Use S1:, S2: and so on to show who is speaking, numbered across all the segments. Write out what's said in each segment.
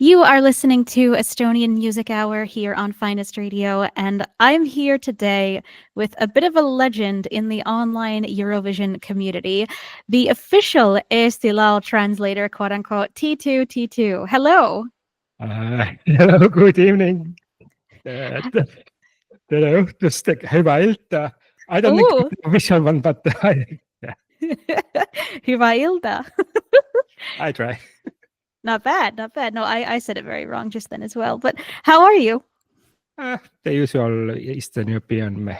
S1: You are listening to Estonian Music Hour here on Finest Radio, and I'm here today with a bit of a legend in the online Eurovision community, the official Eesti Laul translator, quote-unquote, t2t2. Hello!
S2: Hello, good evening. Tere õhtust, hyvää iltaa. I don't think
S1: Ooh.
S2: the official one, but
S1: Hyvää iltaa.
S2: I try.
S1: Not bad, not bad. No, I said it very wrong just then as well. But how are you?
S2: The usual Eastern European meh.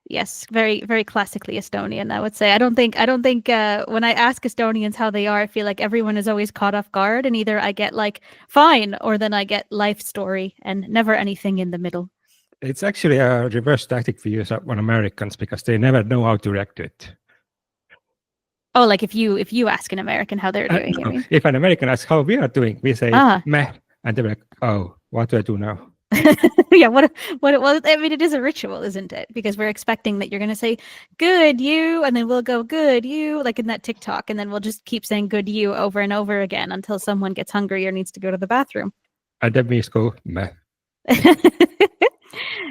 S1: Yes, very, very classically Estonian, I would say. I don't think when I ask Estonians how they are, I feel like everyone is always caught off guard, and either I get like fine, or then I get life story, and never anything in the middle.
S2: It's actually a reverse tactic for you on Americans because they never know how to react to it.
S1: Oh, like if you ask an American how they're doing, you mean?
S2: If an American asks how we are doing, we say meh, and they're like, oh, what do I do now?
S1: Yeah, what? Well, I mean, it is a ritual, isn't it? Because we're expecting that you're going to say good you, and then we'll go good you, like in that TikTok, and then we'll just keep saying good you over and over again until someone gets hungry or needs to go to the bathroom.
S2: And then we just go meh.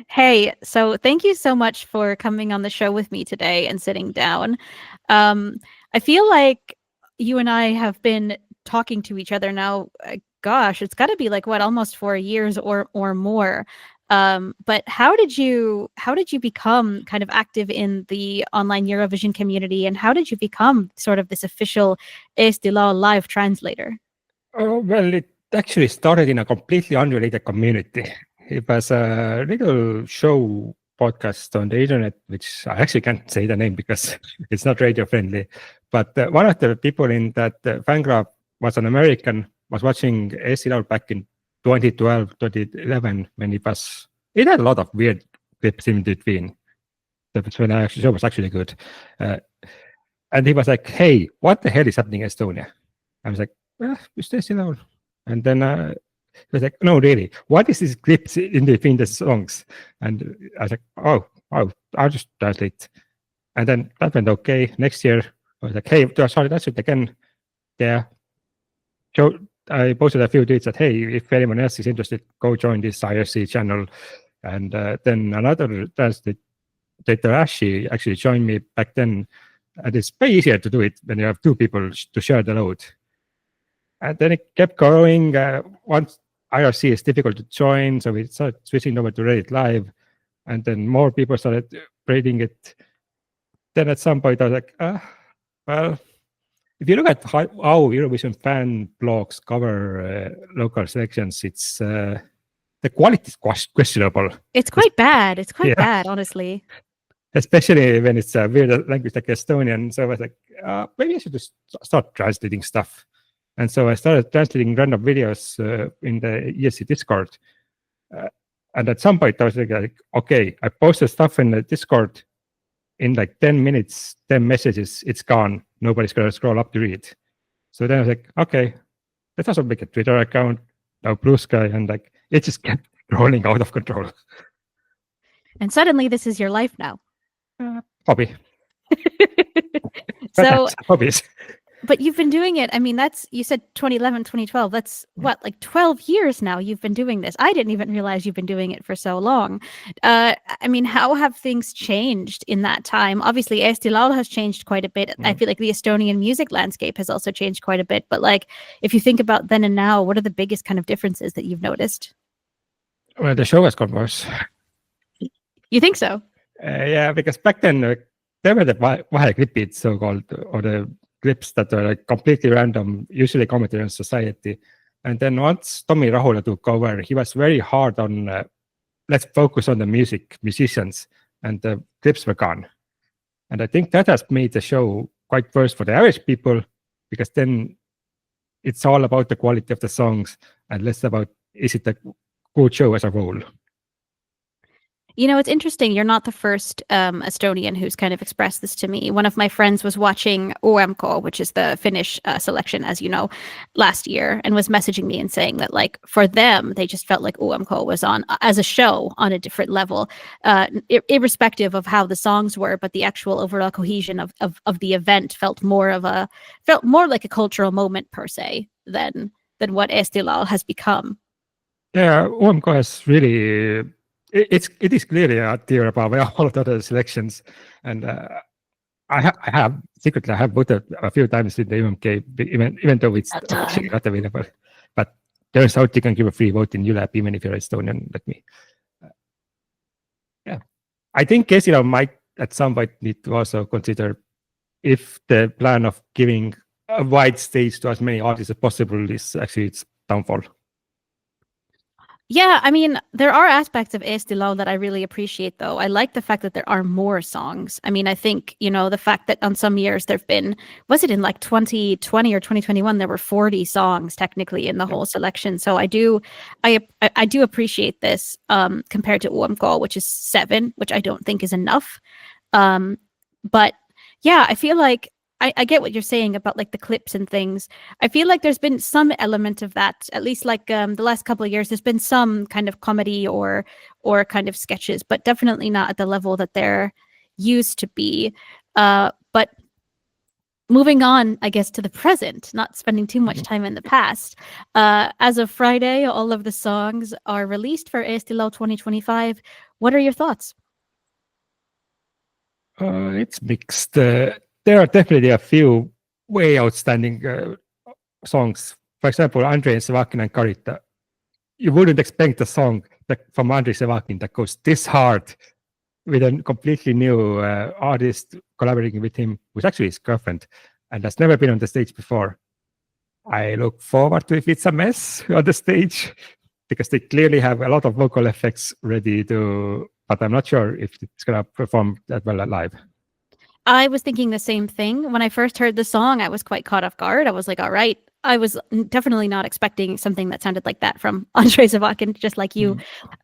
S1: Hey, so thank you so much for coming on the show with me today and sitting down. I feel like you and I have been talking to each other now. Gosh, it's got to be like what, almost 4 years or more. But how did you become kind of active in the online Eurovision community, and how did you become sort of this official Eesti Laul live translator?
S2: Oh, well, it actually started in a completely unrelated community. It was a little show podcast on the internet, which I actually can't say the name because it's not radio friendly. But one of the people in that fan club was an American, was watching Eesti Laul back in 2012, 2011, when it had a lot of weird clips in between. The show was actually good. And he was like, hey, what the hell is happening in Estonia? I was like, it's Eesti Laul. And then he was like, no, really, what is these clips in between the songs? And I was like, oh, I'll just translate. And then that went okay. Next year, I was like, hey, do I start that again? Yeah. So I posted a few tweets that, hey, if anyone else is interested, go join this IRC channel. And then another translator, Licia, actually joined me back then. And it's way easier to do it when you have two people to share the load. And then it kept growing. Once IRC is difficult to join, so we started switching over to Reddit Live, and then more people started rating it. Then at some point I was like, well, if you look at how Eurovision fan blogs cover local selections, it's the quality is questionable.
S1: It's quite bad. It's quite bad, honestly.
S2: Especially when it's a weird language like Estonian. So I was like, maybe I should just start translating stuff. And so I started translating random videos in the ESC Discord. And at some point I was like, okay, I posted stuff in the Discord. In like 10 minutes, 10 messages, it's gone. Nobody's going to scroll up to read. So then I was like, okay, let's also make a Twitter account, now Blue Sky, and like it just kept rolling out of control.
S1: And suddenly this is your life now.
S2: Hobby.
S1: So
S2: hobbies.
S1: But you've been doing it. I mean, you said 2011, 2012. That's what, like 12 years now you've been doing this. I didn't even realize you've been doing it for so long. I mean, how have things changed in that time? Obviously, Eesti Laul has changed quite a bit. I feel like the Estonian music landscape has also changed quite a bit. But like, if you think about then and now, what are the biggest kind of differences that you've noticed?
S2: Well, the show has got worse.
S1: You think so?
S2: Yeah, because back then there were the vaheklippid, so-called, or the clips that are like completely random, usually commentary on society. And then once Tommy Rahula took over, he was very hard on let's focus on the musicians, and the clips were gone. And I think that has made the show quite worse for the average people, because then it's all about the quality of the songs and less about is it a good show as a whole.
S1: You know, it's interesting. You're not the first Estonian who's kind of expressed this to me. One of my friends was watching OMK, which is the Finnish selection, as you know, last year, and was messaging me and saying that, like, for them, they just felt like OMK was on, as a show, on a different level, irrespective of how the songs were, but the actual overall cohesion of the event felt more like a cultural moment per se than than what Eesti Laul has become.
S2: Yeah, OMK has really it is clearly a tier above all of the other selections, and I have secretly I have voted a few times in the UMK, even though it's officially not available. But turns out you can give a free vote in ULAB even if you're Estonian, like me. Yeah, I think Eesti Laul might at some point need to also consider if the plan of giving a wide stage to as many artists as possible is actually its downfall.
S1: Yeah, I mean, there are aspects of Eesti Laul that I really appreciate, though. I like the fact that there are more songs. I mean, I think, the fact that on some years there've been, was it in like 2020 or 2021, there were 40 songs technically in the whole selection. So I do appreciate this compared to OMK, which is 7, which I don't think is enough. But yeah, I feel like I get what you're saying about like the clips and things. I feel like there's been some element of that, at least like the last couple of years. There's been some kind of comedy or kind of sketches, but definitely not at the level that there used to be. But moving on, I guess, to the present, not spending too much time in the past. As of Friday, all of the songs are released for Eesti Laul 2025. What are your thoughts?
S2: It's mixed. There are definitely a few way outstanding songs. For example, Andrei Sevakin and Karita. You wouldn't expect a song from Andrei Sevakin that goes this hard with a completely new artist collaborating with him, who's actually his girlfriend and has never been on the stage before. I look forward to if it's a mess on the stage because they clearly have a lot of vocal effects ready to, but I'm not sure if it's going to perform that well live.
S1: I was thinking the same thing. When I first heard the song, I was quite caught off guard. I was like, all right. I was definitely not expecting something that sounded like that from Andrei Sevakin, just like you.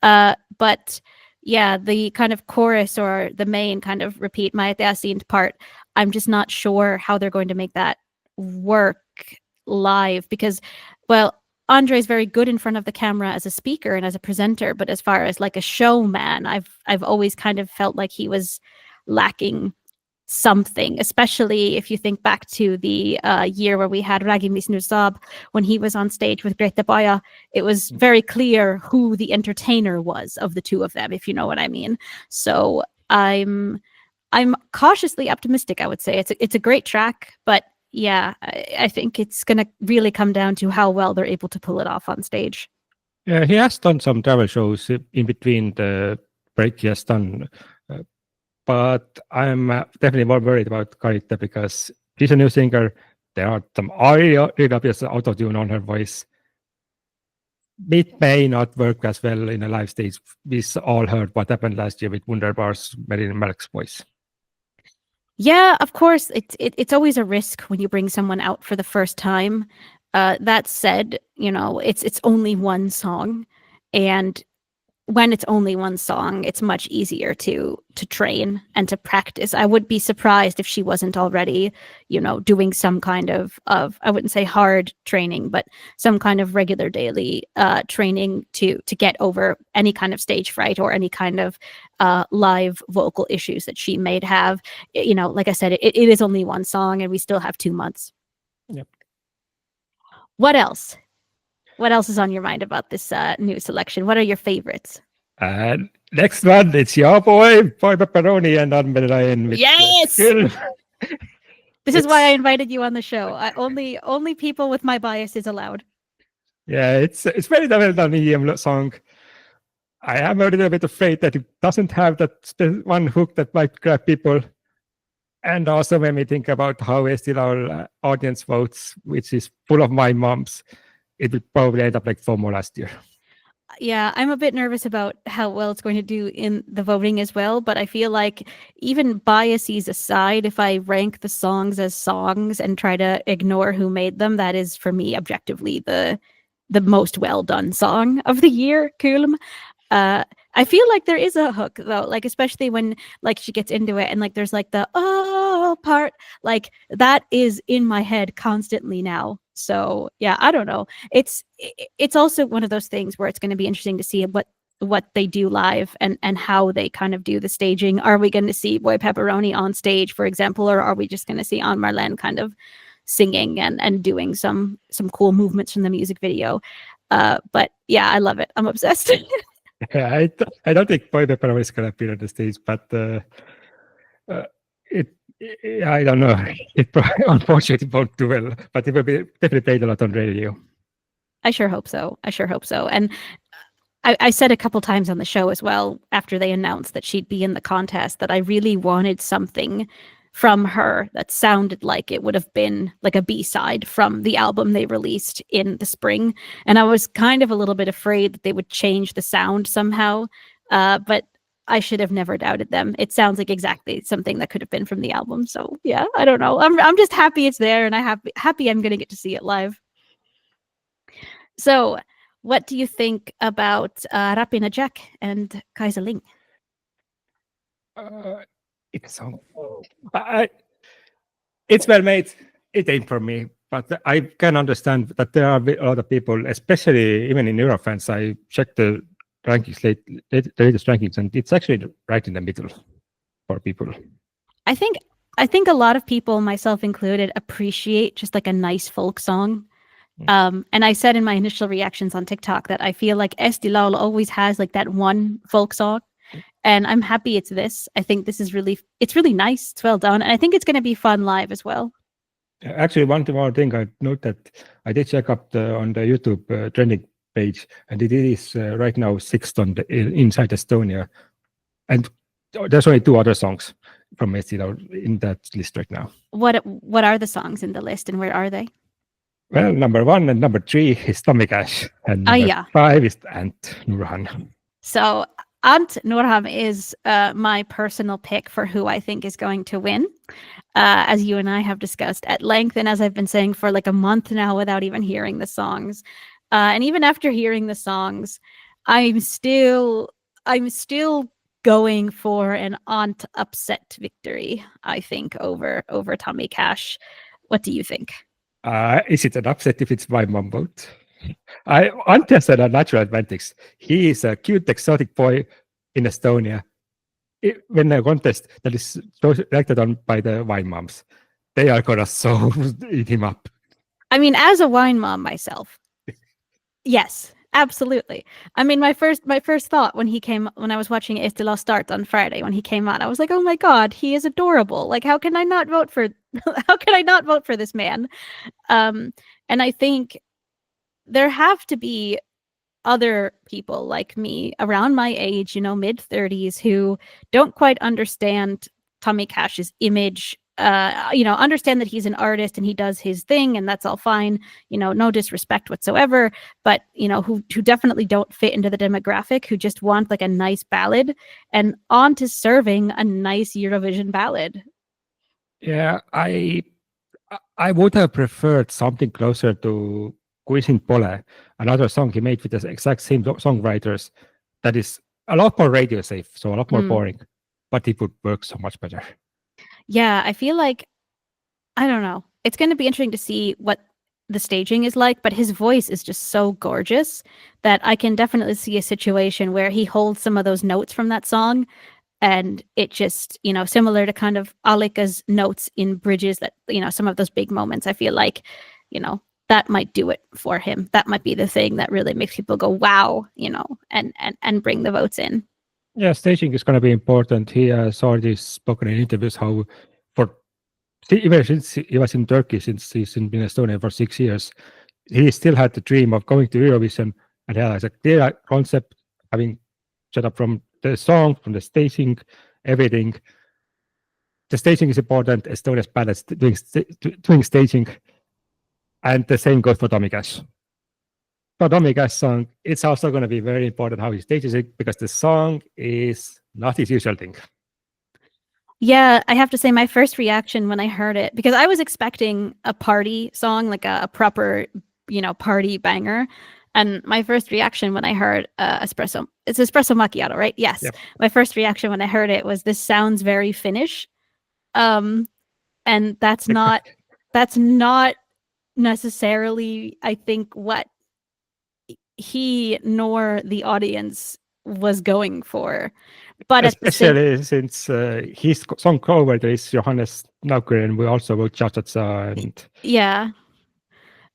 S1: But yeah, the kind of chorus or the main kind of repeat my Yasin part, I'm just not sure how they're going to make that work live because, well, Andrei's very good in front of the camera as a speaker and as a presenter, but as far as like a showman, I've always kind of felt like he was lacking something, especially if you think back to the year where we had Ragimis Nusab when he was on stage with Grete Baja. It was very clear who the entertainer was of the two of them, if you know what I mean. So I'm cautiously optimistic. I would say it's a great track, but yeah, I think it's going to really come down to how well they're able to pull it off on stage.
S2: Yeah, he has done some travel shows in between the break he has done. But I'm definitely more worried about Karita because she's a new singer. There are some really obvious auto-tune on her voice. It may not work as well in a live stage. We all heard what happened last year with Wunderbar's Marilyn Malek's voice.
S1: Yeah, of course. It's always a risk when you bring someone out for the first time. That said, it's only one song, and when it's only one song, it's much easier to train and to practice. I would be surprised if she wasn't already, doing some kind of I wouldn't say hard training, but some kind of regular daily training to get over any kind of stage fright or any kind of live vocal issues that she may have. Like I said, it is only one song and we still have 2 months.
S2: Yep.
S1: What else? What else is on your mind about this new selection? What are your favorites?
S2: Next one, it's your boy Pepperoni and Anne.
S1: Yes! This is why I invited you on the show. Only people with my bias is allowed.
S2: Yeah, it's very well done EM song. I am a little bit afraid that it doesn't have that one hook that might grab people. And also when we think about how Eesti Laul audience votes, which is full of my moms, it will probably end up like FOMO last year.
S1: Yeah, I'm a bit nervous about how well it's going to do in the voting as well, but I feel like even biases aside, if I rank the songs as songs and try to ignore who made them, that is for me objectively the most well done song of the year, Kulm. I feel like there is a hook though, like especially when like she gets into it and like there's like the oh part, like that is in my head constantly now. So yeah, I don't know. It's also one of those things where it's going to be interesting to see what they do live and how they kind of do the staging. Are we going to see Boy Pepperoni on stage, for example, or are we just going to see Anne Marlene kind of singing and doing some cool movements from the music video. But yeah, I love it. I'm obsessed.
S2: Yeah, I don't think Boy Pepperoni is gonna appear on the stage, but it I don't know. It unfortunately won't do well, but it will be definitely played a lot on radio.
S1: I sure hope so. And I said a couple times on the show as well, after they announced that she'd be in the contest, that I really wanted something from her that sounded like it would have been like a B-side from the album they released in the spring. And I was kind of a little bit afraid that they would change the sound somehow. But I should have never doubted them. It sounds like exactly something that could have been from the album. So yeah, I don't know. I'm just happy it's there, and happy I'm gonna get to see it live. So what do you think about Rapina Jack and Kaisa Ling?
S2: It's so it's well made. It ain't for me, but I can understand that there are a lot of people, especially even in Eurofans. I checked the rankings, the latest rankings, and it's actually right in the middle for people.
S1: I think a lot of people, myself included, appreciate just like a nice folk song. And I said in my initial reactions on TikTok that I feel like Eesti Laul always has like that one folk song, and I'm happy it's this. I think this is really nice. It's well done, and I think it's going to be fun live as well.
S2: Actually, one more thing I note that I did check up on the YouTube trending page, and it is right now 6th on inside Estonia, and there's only 2 other songs from Eesti Laul in that list right now.
S1: What are the songs in the list, and where are they?
S2: Well, number 1 and number 3 is Tommy Cash, and number 5 is Ant Nurhan.
S1: So Ant Nurhan is my personal pick for who I think is going to win, as you and I have discussed at length, and as I've been saying for like a month now without even hearing the songs. And even after hearing the songs, I'm still going for an Ant upset victory, I think, over Tommy Cash. What do you think?
S2: Is it an upset if it's my mom vote? Ant has a natural advantage. He is a cute, exotic boy in Estonia. When a contest that is selected on by the wine moms, they are gonna so eat him up.
S1: I mean, as a wine mom myself, yes, absolutely. I mean, my first thought when I was watching Eesti Laul start on Friday, when he came on, I was like, oh my God, he is adorable. Like, how can I not vote for this man? And I think there have to be other people like me around my age, mid-30s, who don't quite understand Tommy Cash's image, understand that he's an artist and he does his thing, and that's all fine, no disrespect whatsoever, but who definitely don't fit into the demographic, who just want like a nice ballad, and on to serving a nice Eurovision ballad.
S2: Yeah, I would have preferred something closer to Kuisin Pole, another song he made with the exact same songwriters that is a lot more radio safe, so a lot more boring, but it would work so much better.
S1: Yeah, I feel like, I don't know. It's going to be interesting to see what the staging is like, but his voice is just so gorgeous that I can definitely see a situation where he holds some of those notes from that song, and it just, similar to kind of Allika's notes in Bridges, that, some of those big moments, I feel like, that might do it for him. That might be the thing that really makes people go, wow, and bring the votes in.
S2: Yeah, staging is going to be important. He has already spoken in interviews how, even since he was in Turkey, since he's been in Estonia for 6 years, he still had the dream of going to Eurovision, and he has a clear concept, having set up from the song, from the staging, everything. The staging is important. Estonia's bad at doing staging. And the same goes for Tommy Cash. For Tommy Cash song, it's also going to be very important how he stages it, because the song is not his usual thing.
S1: Yeah, I have to say my first reaction when I heard it, because I was expecting a party song, like a proper, party banger. And my first reaction when I heard it's espresso macchiato, right? Yes. Yep. My first reaction when I heard it was, this sounds very Finnish. And that's not necessarily, I think, what he nor the audience was going for. But at the same,
S2: Especially since his song cover is Johannes Naukinen, we also wrote Cha-Cha-Cha and
S1: yeah.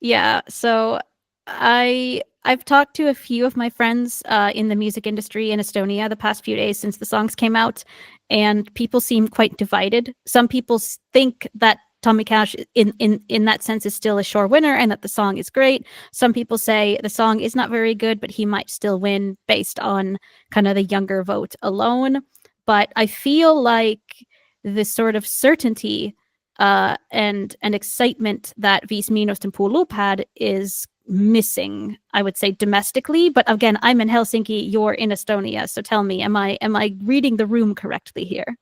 S1: Yeah, so I've talked to a few of my friends in the music industry in Estonia the past few days since the songs came out, and people seem quite divided. Some people think that Tommy Cash in that sense is still a sure winner and that the song is great. Some people say the song is not very good, but he might still win based on kind of the younger vote alone. But I feel like this sort of certainty and excitement that Viis Miinust and Puulup had is missing, I would say, domestically. But again, I'm in Helsinki, you're in Estonia, so tell me, am I reading the room correctly here?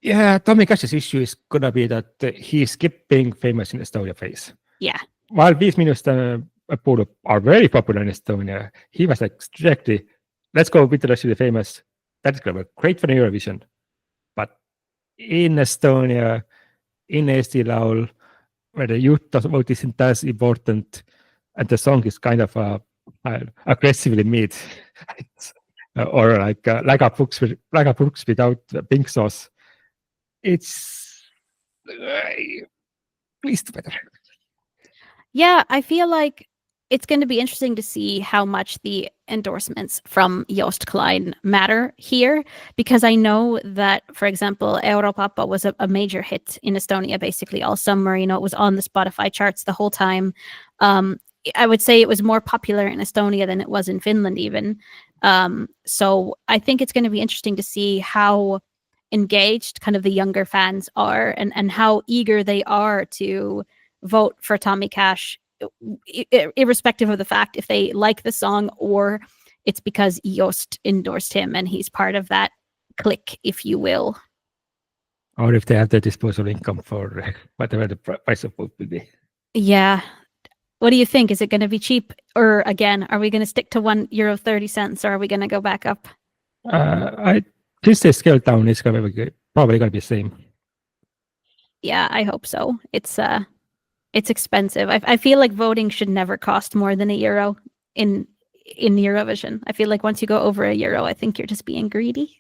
S2: yeah, Tommy Cash's issue is gonna be that he skipped being famous in Estonia phase.
S1: Yeah.
S2: While Viis Miinust and Puulup are very popular in Estonia, he was like strictly, let's go internationally famous. That's gonna be great for the Eurovision. But in Estonia, in Eesti Laul, where the youth vote isn't as important, and the song is kind of aggressively mid, or like a books without pink sauce. It's please do better.
S1: Yeah, I feel like it's going to be interesting to see how much the endorsements from Joost Klein matter here, because I know that, for example, Europapa was a major hit in Estonia basically all summer. You know, it was on the Spotify charts the whole time. I would say it was more popular in Estonia than it was in Finland even. So I think it's going to be interesting to see how engaged kind of the younger fans are and how eager they are to vote for Tommy Cash, irrespective of the fact if they like the song or it's because Joost endorsed him and he's part of that clique, if you will.
S2: Or if they have the disposable income for whatever the price of vote will be.
S1: Yeah. What do you think? Is it going to be cheap? Or again, are we going to stick to €1.30 or are we going to go back up?
S2: Since they scale down, it's probably going to be the same.
S1: Yeah, I hope so. It's expensive. I feel like voting should never cost more than €1 in Eurovision. I feel like once you go over €1, I think you're just being greedy.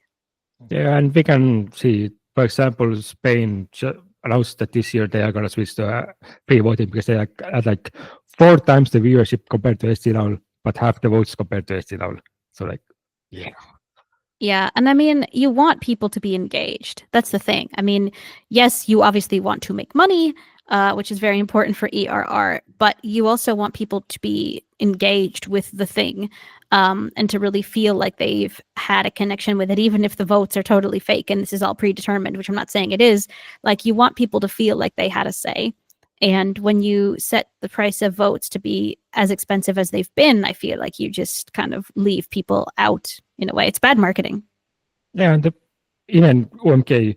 S2: Yeah, and we can see, for example, Spain announced that this year they are going to switch to free voting because they had like 4 times the viewership compared to Eesti Laul, but half the votes compared to Eesti Laul. So like, yeah.
S1: Yeah, and I mean, you want people to be engaged. That's the thing. I mean, yes, you obviously want to make money, which is very important for ERR, but you also want people to be engaged with the thing and to really feel like they've had a connection with it, even if the votes are totally fake and this is all predetermined, which I'm not saying it is. Like, you want people to feel like they had a say. And when you set the price of votes to be as expensive as they've been, I feel like you just kind of leave people out in a way. It's bad marketing.
S2: Yeah, and even OMK,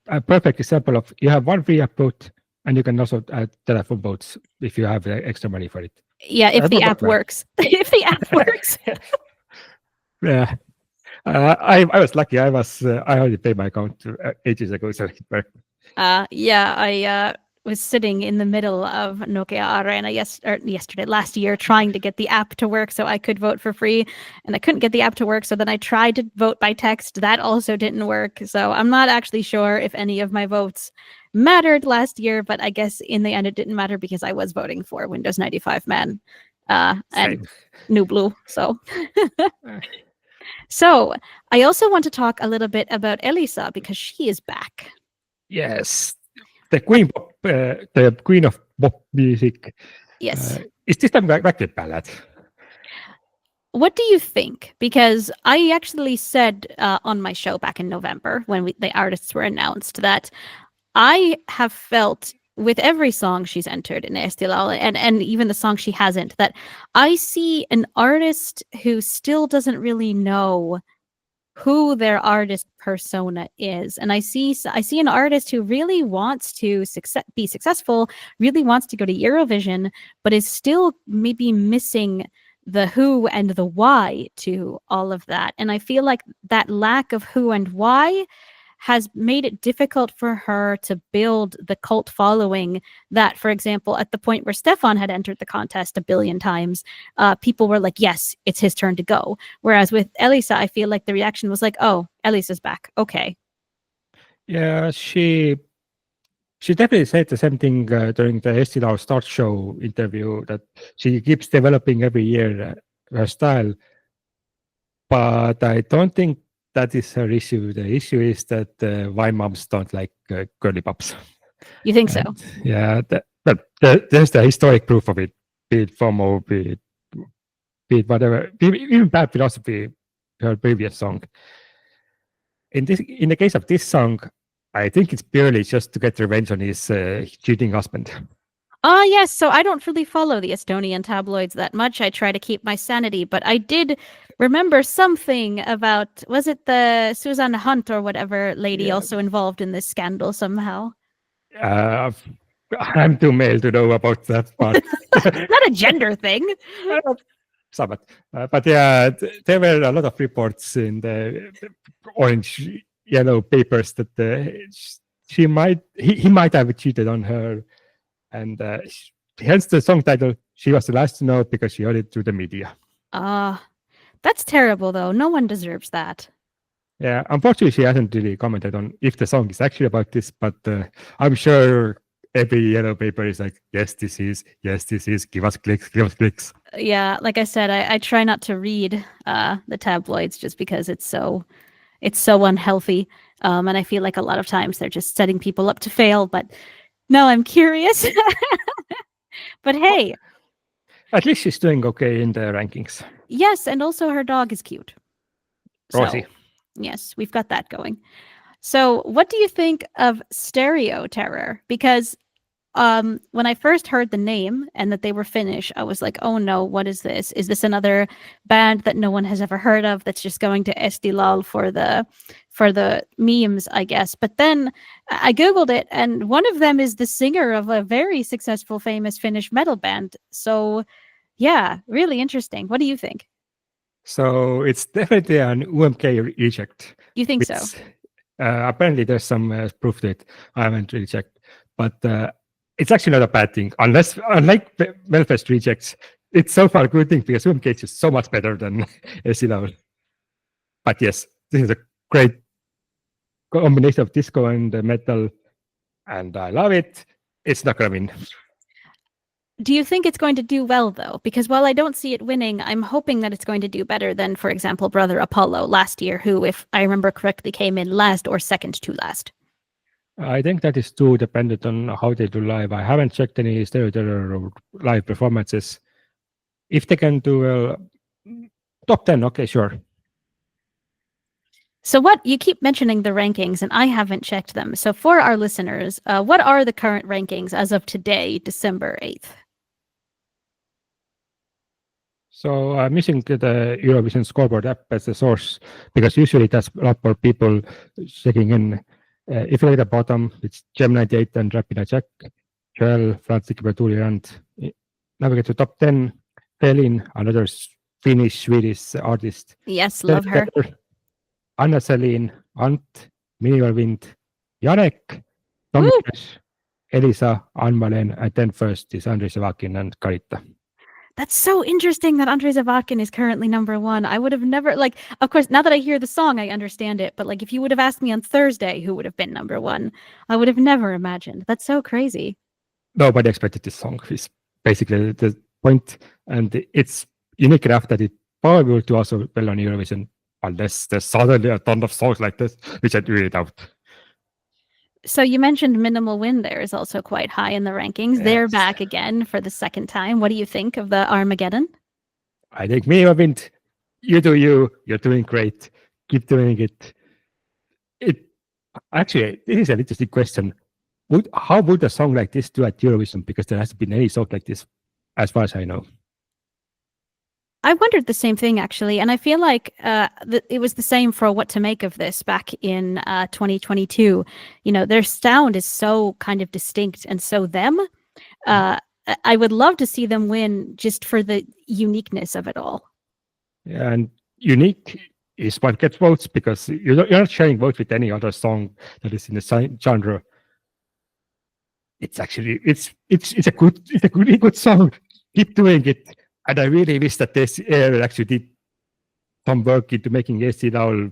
S2: a perfect example of you have one free app vote and you can also add telephone votes if you have extra money for it.
S1: Yeah, if the app works. If the app works.
S2: Yeah. I was lucky. I already paid my account ages ago. So
S1: yeah, I was sitting in the middle of Nokia Arena last year trying to get the app to work so I could vote for free, and I couldn't get the app to work, so then I tried to vote by text. That also didn't work, so I'm not actually sure if any of my votes mattered last year, but I guess in the end it didn't matter because I was voting for Windows 95 Man and New Blue. So so I also want to talk a little bit about Elisa because she is back.
S2: Yes, the queen of pop music.
S1: Yes.
S2: Is this time back with ballad?
S1: What do you think? Because I actually said on my show back in November when the artists were announced that I have felt with every song she's entered in Eesti Laul and even the song she hasn't, that I see an artist who still doesn't really know who their artist persona is. And I see an artist who really wants to be successful, really wants to go to Eurovision, but is still maybe missing the who and the why to all of that. And I feel like that lack of who and why has made it difficult for her to build the cult following that, for example, at the point where Stefan had entered the contest a billion times, people were like, yes, it's his turn to go. Whereas with Elisa, I feel like the reaction was like, oh, Elisa's back. Okay.
S2: Yeah, she definitely said the same thing during the Eesti Laul start show interview, that she keeps developing every year her style. But I don't think that is her issue. The issue is that why moms don't like girly pops.
S1: You think so?
S2: Yeah, there's the historic proof of it, be it FOMO, be it whatever, even Bad Philosophy, her previous song. In the case of this song, I think it's purely just to get revenge on his cheating husband.
S1: Yes. So I don't really follow the Estonian tabloids that much. I try to keep my sanity, but I did remember something about, was it the Susanne Hunt or whatever lady also involved in this scandal somehow?
S2: I'm too male to know about that part.
S1: Not a gender thing.
S2: Somewhat. But yeah, there were a lot of reports in the orange, yellow papers that he might have cheated on her. And hence the song title, She Was the Last to Know, because she heard it through the media.
S1: That's terrible, though. No one deserves that.
S2: Yeah, unfortunately, she hasn't really commented on if the song is actually about this, but I'm sure every yellow paper is like, yes, this is, give us clicks.
S1: Yeah, like I said, I try not to read the tabloids just because it's so unhealthy. And I feel like a lot of times they're just setting people up to fail, but no, I'm curious. But hey.
S2: At least she's doing okay in the rankings.
S1: Yes, and also her dog is cute.
S2: Rosie.
S1: So, yes, we've got that going. So what do you think of Stereo Terror? Because when I first heard the name and that they were Finnish, I was like, oh no, what is this? Is this another band that no one has ever heard of that's just going to Eesti Laul for the memes, I guess? But then I Googled it, and one of them is the singer of a very successful, famous Finnish metal band. So yeah, really interesting. What do you think?
S2: So it's definitely an UMK reject.
S1: You think so?
S2: Apparently there's some proof that I haven't really checked, but it's actually not a bad thing. Unlike Melfest rejects, it's so far a good thing because UMK is just so much better than Eesti Laul. But yes, this is a great combination of disco and metal, and I love it. It's not gonna win.
S1: Do you think it's going to do well, though? Because while I don't see it winning, I'm hoping that it's going to do better than, for example, Brother Apollo last year, who, if I remember correctly, came in last or second to last.
S2: I think that is too dependent on how they do live. I haven't checked any Stereo Terror live performances. If they can do well, top 10, okay, sure.
S1: So what, you keep mentioning the rankings, and I haven't checked them. So for our listeners, what are the current rankings as of today, December 8th?
S2: So I'm using the Eurovision scoreboard app as a source because usually it has a lot more people checking in. If you look at the bottom, it's Gem98 and Rapina Jack, Joel, Franz Bertuli, and navigate to top 10. Felin, another Finnish, Swedish artist.
S1: Yes, love her.
S2: Anna-Selin, Ant, Minimal Wind, Janek, Tomikas, Elisa, Anmalen, and then first is Andrei Savakin and Karita.
S1: That's so interesting that Andrei Zavakin is currently number one. I would have never, like, of course, now that I hear the song, I understand it. But like, if you would have asked me on Thursday who would have been number one, I would have never imagined. That's so crazy.
S2: Nobody expected this song. Is basically the point, and it's unique enough that it probably will do also well on Eurovision, unless there's suddenly a ton of songs like this, which I really doubt.
S1: So you mentioned Minimal Wind there is also quite high in the rankings. Yes. They're back again for the second time. What do you think of the Armageddon?
S2: I think Minimal Wind, you do you. You're doing great. Keep doing it. Actually, this is an interesting question. How would a song like this do at Eurovision? Because there hasn't been any song like this, as far as I know.
S1: I wondered the same thing, actually, and I feel like it was the same for What to Make of This back in 2022. You know, their sound is so kind of distinct and so them. I would love to see them win just for the uniqueness of it all.
S2: Yeah, and unique is what gets votes, because you're not sharing votes with any other song that is in the same genre. It's actually it's a really good song. Keep doing it, and I really wish that this era actually did some work into making Eesti Laul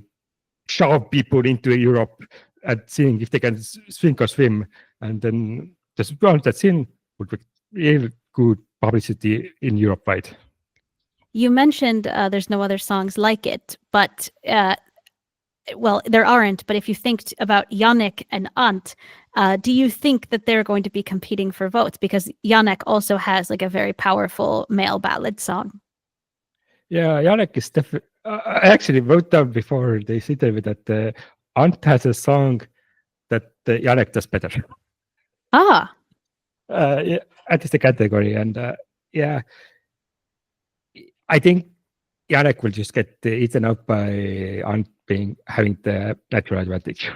S2: shove people into Europe and seeing if they can sink or swim, and then just once that's in, would be real good publicity in Europe wide.
S1: You mentioned there's no other songs like it, but well, there aren't. But if you think about Yannick and Ant, do you think that they're going to be competing for votes? Because Yannick also has like a very powerful male ballad song.
S2: Yeah, Yannick is definitely. I actually wrote down before this interview that Ant has a song that Yannick does better.
S1: Ah,
S2: Yeah, that is the category, and yeah, I think Yannick will just get eaten up by Ant having the natural advantage.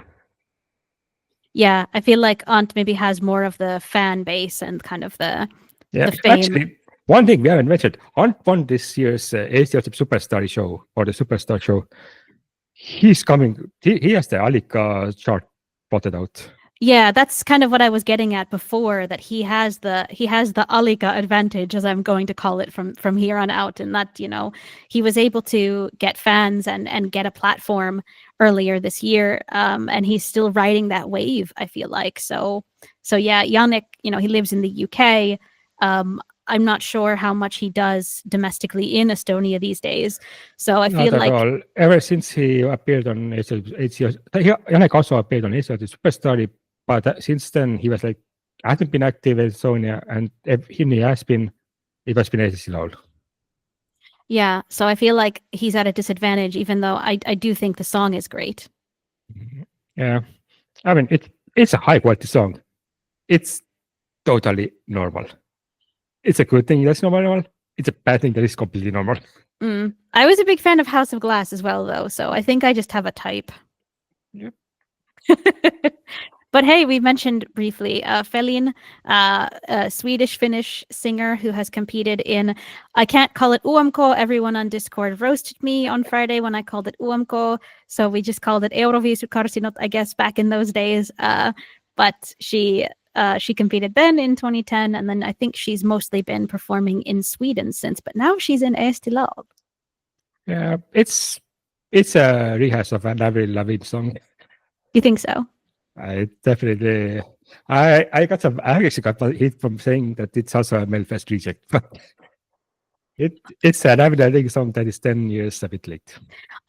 S1: yeah. I feel like Ant maybe has more of the fan base and kind of the fame.
S2: Actually, one thing we haven't mentioned: Ant won this year's Eesti Superstar show or the Superstar show. He's coming. He has the Alika chart plotted out.
S1: Yeah, that's kind of what I was getting at before, that he has the Alika advantage, as I'm going to call it from here on out, and that, you know, he was able to get fans and get a platform earlier this year, and he's still riding that wave, I feel like. So yeah, Yannick, you know, he lives in the UK. I'm not sure how much he does domestically in Estonia these days. So I feel like
S2: all. Ever since he appeared on Yannick also appeared on Eesti Superstar, but since then he was like hasn't been active in Estonia, and if he has been, it has been Eesti Laul.
S1: Yeah, so I feel like he's at a disadvantage, even though I do think the song is great.
S2: Yeah, I mean it's a high quality song. It's totally normal. It's a good thing that's normal. It's a bad thing that is completely normal.
S1: I was a big fan of House of Glass as well, though, so I think I just have a type.
S2: Yep.
S1: But hey, we mentioned briefly Felin, a Swedish-Finnish singer who has competed in, I can't call it UMK. Everyone on Discord roasted me on Friday when I called it UMK, so we just called it Eurovision, I guess, back in those days. But she competed then in 2010, and then I think she's mostly been performing in Sweden since, but now she's in Eesti Laul.
S2: Yeah, it's a rehash of an Avril Lavigne song.
S1: You think so?
S2: I definitely. I actually got hit from saying that it's also a Melfest reject, but it's an Avril Lavigne song that is 10 years a bit late.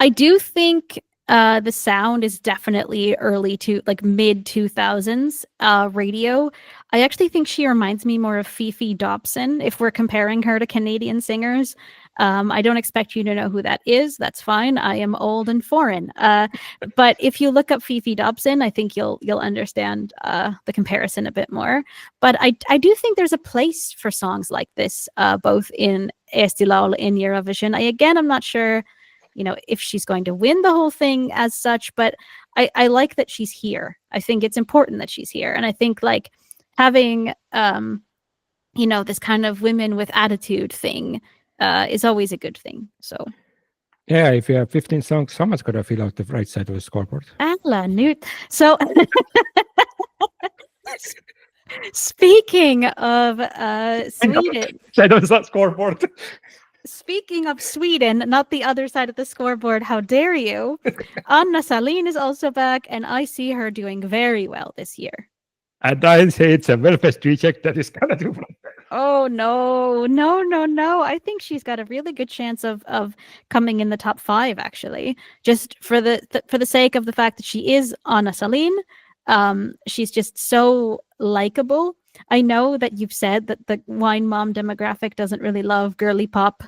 S1: I do think the sound is definitely early to like mid 2000s radio. I actually think she reminds me more of Fifi Dobson if we're comparing her to Canadian singers. I don't expect you to know who that is. That's fine. I am old and foreign. But if you look up Fifi Dobson, I think you'll understand the comparison a bit more. But I do think there's a place for songs like this, both in Eesti Laul in Eurovision. I'm not sure, you know, if she's going to win the whole thing as such, but I like that she's here. I think it's important that she's here, and I think like having you know, this kind of women with attitude thing is always a good thing. So
S2: yeah, if you have 15 songs, someone's got to fill out the right side of the scoreboard.
S1: Alla Newt. So speaking of Sweden,
S2: That was not scoreboard.
S1: Speaking of Sweden, not the other side of the scoreboard, how dare you? Anna Salin is also back, and I see her doing very well this year.
S2: And I say it's a Melfest reject that is gonna do.
S1: Oh no. I think she's got a really good chance of coming in the top 5, actually. Just for the sake of the fact that she is Anna Salin. She's just so likable. I know that you've said that the wine mom demographic doesn't really love girly pop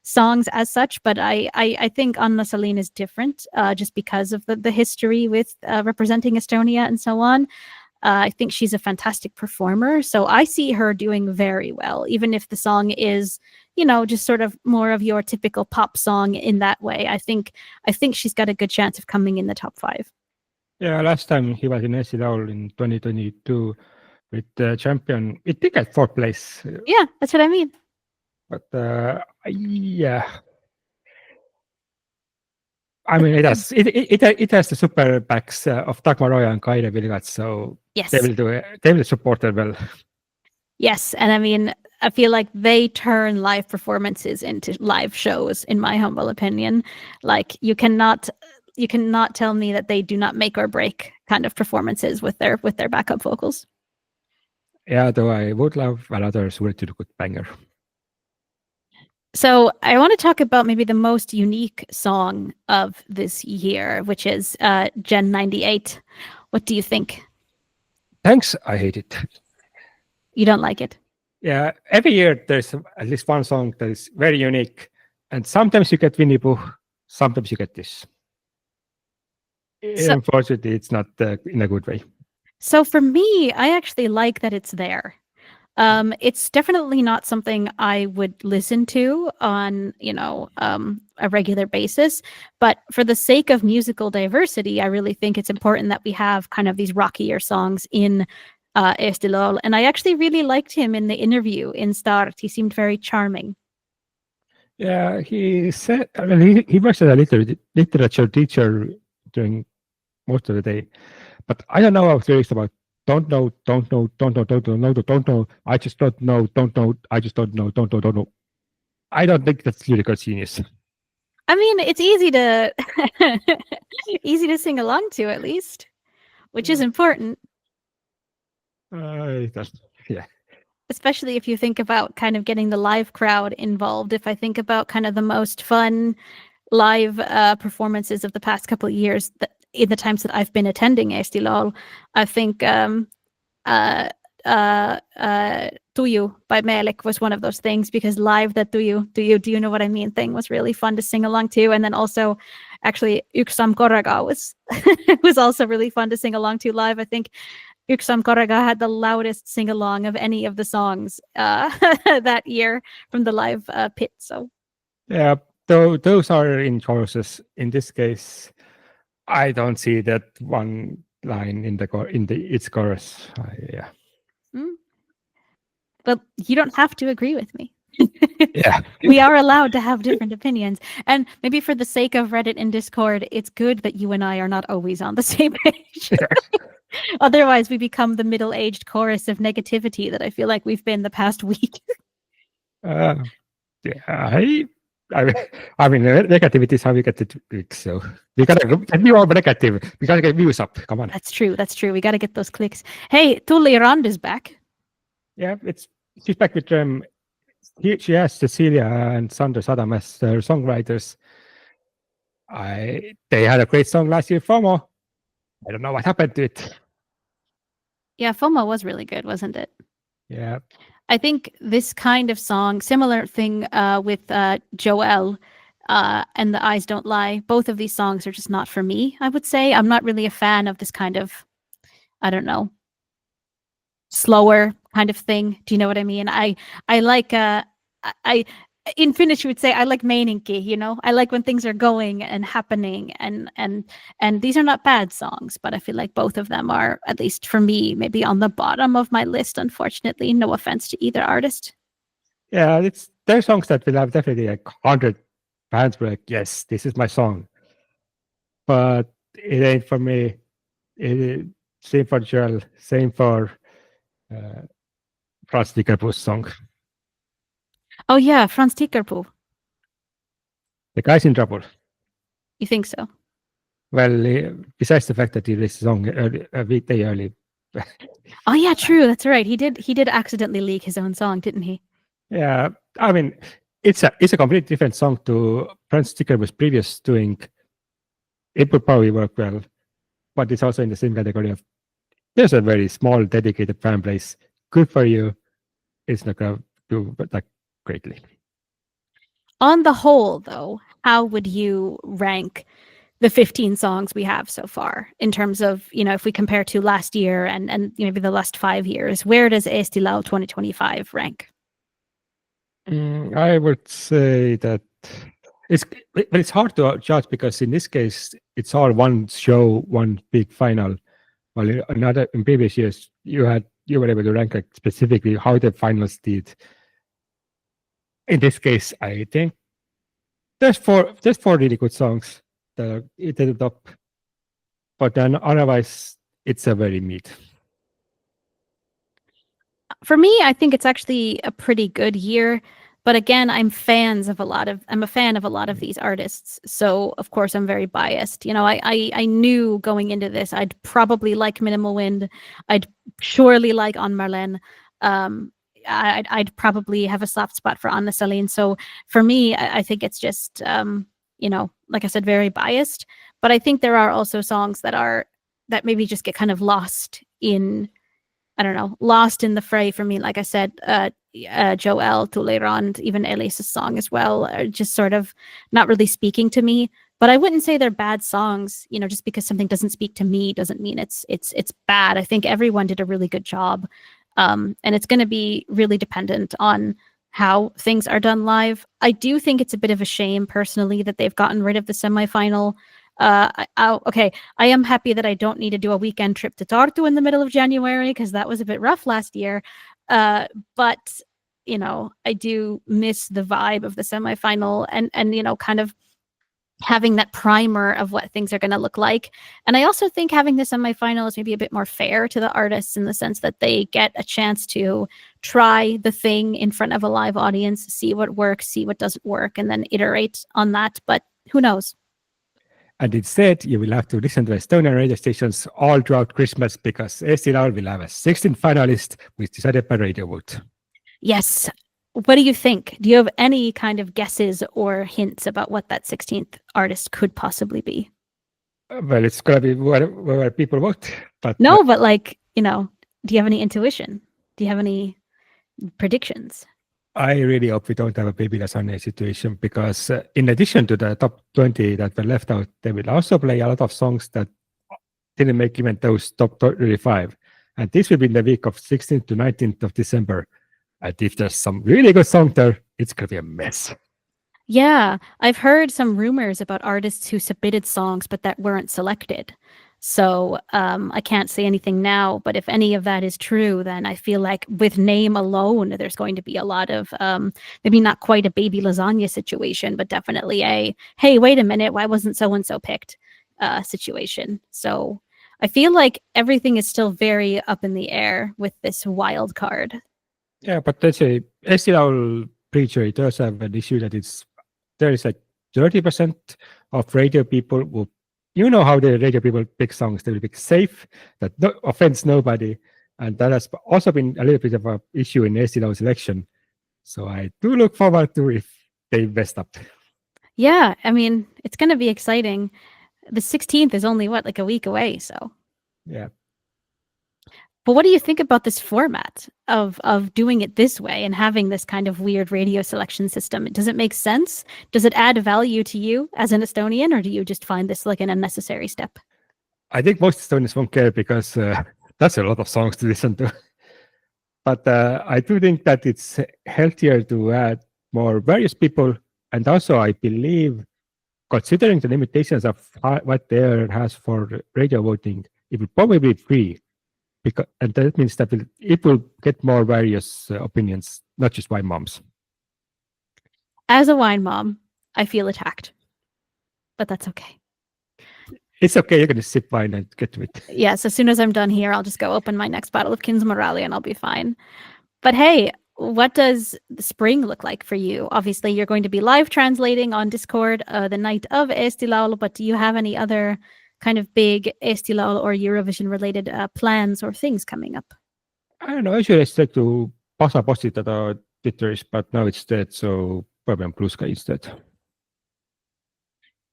S1: songs as such, but I think Anna Salin is different just because of the history with representing Estonia and so on. I think she's a fantastic performer, so I see her doing very well, even if the song is, you know, just sort of more of your typical pop song in that way. I think she's got a good chance of coming in the top 5.
S2: Yeah, last time he was in Eesti Laul in 2022 with the champion, it did get 4th place.
S1: Yeah, that's what I mean.
S2: But yeah. I mean, it has the super backs of Dagmar Oja and Kaire Vilgats, so
S1: Yes.
S2: they will support her well.
S1: Yes, and I mean, I feel like they turn live performances into live shows, in my humble opinion. Like you cannot tell me that they do not make or break kind of performances with their backup vocals.
S2: Yeah, though I would love another Suured banger.
S1: So I want to talk about maybe the most unique song of this year, which is Gen 98. What do you think?
S2: Thanks, I hate it.
S1: You don't like it?
S2: Yeah, every year there's at least one song that is very unique, and sometimes you get Winnie Pooh, sometimes you get this. Unfortunately, it's not in a good way.
S1: So for me, I actually like that it's there. It's definitely not something I would listen to on, a regular basis. But for the sake of musical diversity, I really think it's important that we have kind of these rockier songs in Eesti Laul. And I actually really liked him in the interview in Start. He seemed very charming.
S2: Yeah, he said, I mean, he was a literature teacher during most of the day. But I don't know how lyrics about don't know, I just don't know, I just don't know, don't know. I don't think that's lyrical genius.
S1: I mean, it's easy to easy to sing along to, at least, which is important.
S2: Yeah.
S1: Especially if you think about kind of getting the live crowd involved. If I think about kind of the most fun live performances of the past couple of years, in the times that I've been attending Eesti Laul, I think Tuju by Meelik was one of those things, because live that do you know what I mean thing was really fun to sing along to. And then also actually Yksi Samm Korraga was also really fun to sing along to live. I think Yksi Samm Korraga had the loudest sing along of any of the songs that year from the live pit. So
S2: yeah, those are in choruses. In this case, I don't see that one line in its chorus. Yeah.
S1: But you don't have to agree with me.
S2: Yeah.
S1: We are allowed to have different opinions. And maybe for the sake of Reddit and Discord, it's good that you and I are not always on the same page. Otherwise, we become the middle-aged chorus of negativity that I feel like we've been the past week.
S2: Yeah, I mean, negativity is how we get to clicks. So we gotta be all negative. We gotta get views up. Come on.
S1: That's true. We gotta get those clicks. Hey, Tulli Rand is back.
S2: Yeah, she's back with she has Cecilia and Sander Sadam as her songwriters. They had a great song last year, FOMO. I don't know what happened to it.
S1: Yeah, FOMO was really good, wasn't it?
S2: Yeah.
S1: I think this kind of song, similar thing with Joel and The Eyes Don't Lie. Both of these songs are just not for me, I would say. I'm not really a fan of this kind of, I don't know, slower kind of thing. Do you know what I mean? I like in Finnish you would say I like meininki, I like when things are going and happening, and these are not bad songs, but I feel like both of them are, at least for me, maybe on the bottom of my list, unfortunately. No offense to either artist.
S2: Yeah, they're songs that will have definitely like 100 fans were like, yes, this is my song. But it ain't for me. Same for Joel, same for Frans Tikkerpoo's song.
S1: Oh yeah, Frans Tikkerpoo.
S2: The Guy's in Trouble.
S1: You think so?
S2: Well, besides the fact that he released the song a day early.
S1: Oh yeah, true. That's right. He did accidentally leak his own song, didn't he?
S2: Yeah, I mean, it's a completely different song to Frans Tikkerpoo's previous doing. It would probably work well, but it's also in the same category of there's a very small dedicated fan base. Good for you. It's not gonna do that greatly.
S1: On the whole, though, how would you rank the 15 songs we have so far in terms of, if we compare to last year and maybe the last 5 years? Where does Eesti Laul 2025 rank?
S2: I would say that it's hard to judge, because in this case it's all one show, one big final. Well, in previous years you were able to rank like specifically how the finals did. In this case, I think there's four really good songs. it at the top. But then otherwise, it's a very mid.
S1: For me, I think it's actually a pretty good year. But again, I'm a fan of a lot of these artists. So of course I'm very biased. You know, I knew going into this I'd probably like Minimal Wind. I'd surely like On Marlene. I'd probably have a soft spot for Anna Celine. So for me, I think it's just you know, like I said, very biased. But I think there are also songs that maybe just get kind of lost in, I don't know, lost in the fray for me. Like I said, Joel, Tolerant, even Elise's song as well, are just sort of not really speaking to me. But I wouldn't say they're bad songs. You know, just because something doesn't speak to me doesn't mean it's bad. I think everyone did a really good job, and it's going to be really dependent on how things are done live. I do think it's a bit of a shame personally that they've gotten rid of the semifinal. Okay, I am happy that I don't need to do a weekend trip to Tartu in the middle of January because that was a bit rough last year. But you know, I do miss the vibe of the semifinal and you know, kind of having that primer of what things are going to look like. And I also think having the semifinal is maybe a bit more fair to the artists in the sense that they get a chance to try the thing in front of a live audience, see what works, see what doesn't work, and then iterate on that. But who knows?
S2: And instead, you will have to listen to Estonian radio stations all throughout Christmas because Eesti Laul will have a 16th finalist, which decided by radio vote.
S1: Yes. What do you think? Do you have any kind of guesses or hints about what that 16th artist could possibly be?
S2: Well, it's going to be where people vote. But
S1: no, but like, you know, do you have any intuition? Do you have any predictions?
S2: I really hope we don't have a Baby Lasagna situation because in addition to the top 20 that were left out, they will also play a lot of songs that didn't make even those top 35. And this will be in the week of 16th to 19th of December. And if there's some really good song there, it's going to be a mess.
S1: Yeah, I've heard some rumors about artists who submitted songs but that weren't selected. So I can't say anything now, but if any of that is true, then I feel like with name alone, there's going to be a lot of maybe not quite a Baby Lasagna situation, but definitely a, hey, wait a minute, why wasn't so-and-so picked situation. So I feel like everything is still very up in the air with this wild card.
S2: Yeah, but let's say Eesti Laul preacher, it does have an issue that there is like 30% of radio people will, you know how the radio people pick songs, they will pick safe, that offends nobody. And that has also been a little bit of an issue in Eesti Laul selection. So I do look forward to if they messed up.
S1: Yeah, I mean, it's going to be exciting. The 16th is only, what, like a week away, so.
S2: Yeah.
S1: But what do you think about this format of doing it this way and having this kind of weird radio selection system? Does it make sense? Does it add value to you as an Estonian, or do you just find this like an unnecessary step?
S2: I think most Estonians won't care because that's a lot of songs to listen to. But I do think that it's healthier to add more various people. And also, I believe, considering the limitations of what there has for radio voting, it will probably be free. And that means that it will get more various opinions, not just wine moms.
S1: As a wine mom, I feel attacked, but that's okay.
S2: It's okay. You're going to sip wine and get to it.
S1: Yes, as soon as I'm done here, I'll just go open my next bottle of Kins Morale and I'll be fine. But hey, what does the spring look like for you? Obviously, you're going to be live translating on Discord the night of Eesti Laul, but do you have any other kind of big Eesti Laul or Eurovision related plans or things coming up?
S2: I don't know. I should expect to postitada Twitteris, but now it's dead, so probably on Blue Sky instead.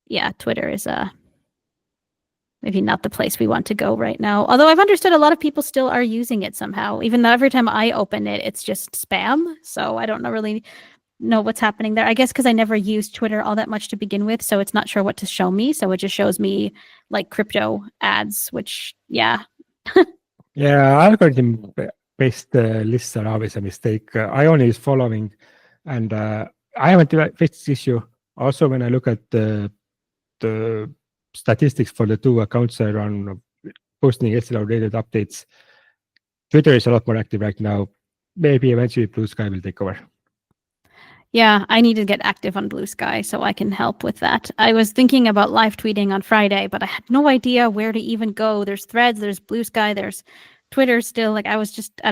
S1: Yeah, Twitter is maybe not the place we want to go right now. Although I've understood a lot of people still are using it somehow, even though every time I open it, it's just spam. So I don't really know what's happening there. I guess because I never used Twitter all that much to begin with, so it's not sure what to show me. So it just shows me like crypto ads, which, yeah.
S2: Yeah, algorithm-based lists are always a mistake. I only use following, and I haven't fixed this issue. Also, when I look at the statistics for the two accounts that are on posting Eesti Laul related updates, Twitter is a lot more active right now. Maybe eventually Blue Sky will take over.
S1: Yeah, I need to get active on Blue Sky so I can help with that. I was thinking about live tweeting on Friday, but I had no idea where to even go. There's Threads, there's Blue Sky, there's Twitter still. Like I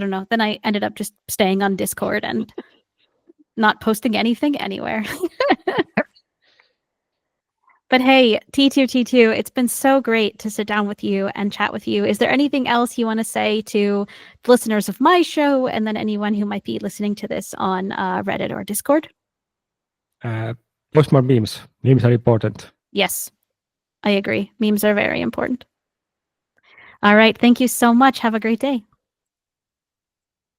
S1: don't know. Then I ended up just staying on Discord and not posting anything anywhere. But hey, T2T2, it's been so great to sit down with you and chat with you. Is there anything else you want to say to the listeners of my show and then anyone who might be listening to this on Reddit or Discord?
S2: Post more memes. Memes are important.
S1: Yes, I agree. Memes are very important. All right. Thank you so much. Have a great day.